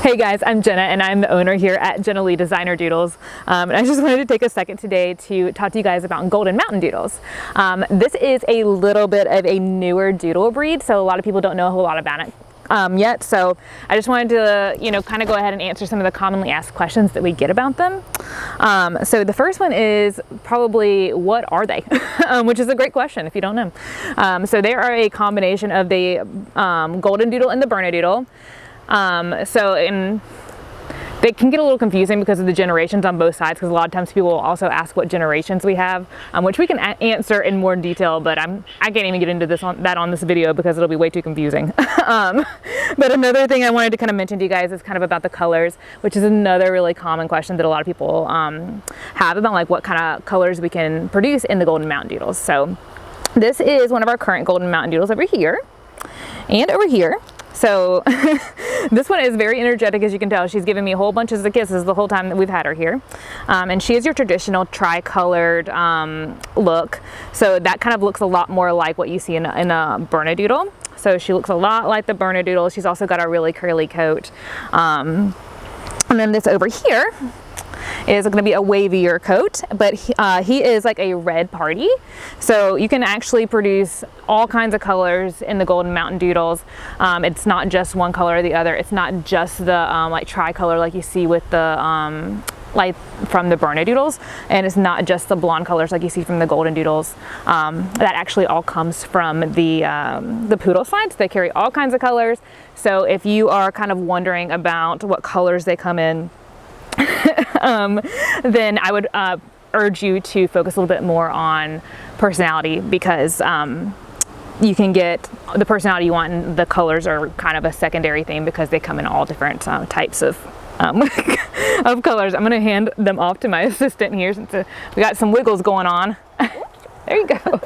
Hey guys, I'm Jenna and I'm the owner here at Jenna Lee Designer Doodles. And I just wanted to take a second today to talk to you guys about Golden Mountain Doodles. This is a little bit of a newer doodle breed, so a lot of people don't know a whole lot about it yet. So I just wanted to, kind of go ahead and answer some of the commonly asked questions that we get about them. So the first one is probably, what are they? Which is a great question if you don't know. So they are a combination of the Golden Doodle and the Bernedoodle. They can get a little confusing because of the generations on both sides, because a lot of times people will also ask what generations we have, which we can answer in more detail, but I can't even get into that on this video because it'll be way too confusing. But another thing I wanted to kind of mention to you guys is kind of about the colors, which is another really common question that a lot of people have about like what kind of colors we can produce in the Golden Mountain Doodles. So this is one of our current Golden Mountain Doodles over here and over here. So this one is very energetic, as you can tell. She's giving me whole bunches of kisses the whole time that we've had her here. And she is your traditional tri-colored look. So that kind of looks a lot more like what you see in a Bernedoodle. So she looks a lot like the Bernedoodle. She's also got a really curly coat. And then this over here is going to be a wavier coat, but he is like a red party. So you can actually produce all kinds of colors in the Golden Mountain Doodles. It's not just one color or the other. It's not just the like tricolor like you see with the like from the Bernedoodles, and it's not just the blonde colors like you see from the Golden Doodles. That actually all comes from the poodle side. So they carry all kinds of colors. So if you are kind of wondering about what colors they come in, then I would urge you to focus a little bit more on personality, because you can get the personality you want, and the colors are kind of a secondary thing because they come in all different types of of colors. I'm going to hand them off to my assistant here since we got some wiggles going on. There you go.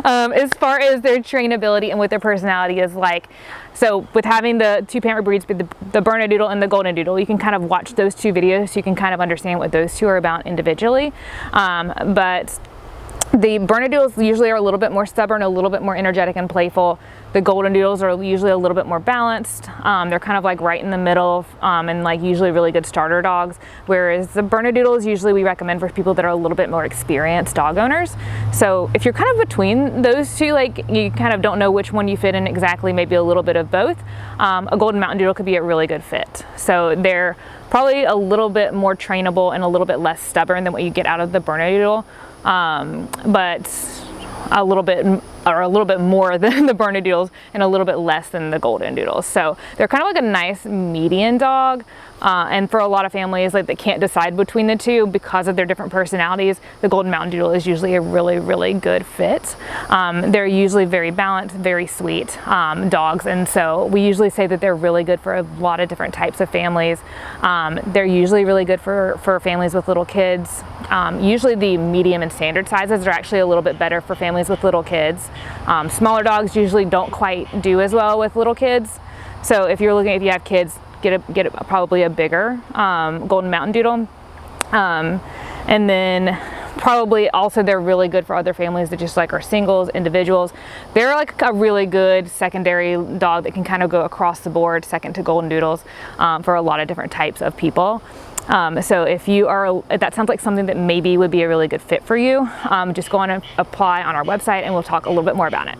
As far as their trainability and what their personality is like, so with having the two parent breeds, the Bernedoodle and the Golden Doodle, you can kind of watch those two videos so you can kind of understand what those two are about individually. But the Bernedoodles usually are a little bit more stubborn, a little bit more energetic and playful. The Golden Doodles are usually a little bit more balanced. They're kind of like right in the middle, and like usually really good starter dogs. Whereas the Bernedoodles usually we recommend for people that are a little bit more experienced dog owners. So if you're kind of between those two, like you kind of don't know which one you fit in exactly, maybe a little bit of both, a Golden Mountain Doodle could be a really good fit. So they're probably a little bit more trainable and a little bit less stubborn than what you get out of the Bernedoodle. But a little bit more than the Bernedoodles and a little bit less than the Golden Doodles. So they're kind of like a nice median dog. And for a lot of families like that can't decide between the two because of their different personalities, the Golden Mountain Doodle is usually a really, really good fit. They're usually very balanced, very sweet dogs. And so we usually say that they're really good for a lot of different types of families. They're usually really good for families with little kids. Usually the medium and standard sizes are actually a little bit better for families with little kids. Smaller dogs usually don't quite do as well with little kids. So if you have kids, get probably a bigger Golden Mountain Doodle. And then probably also they're really good for other families that just like are singles, individuals. They're like a really good secondary dog that can kind of go across the board, second to Golden Doodles, for a lot of different types of people. So if that sounds like something that maybe would be a really good fit for you, just go on and apply on our website and we'll talk a little bit more about it.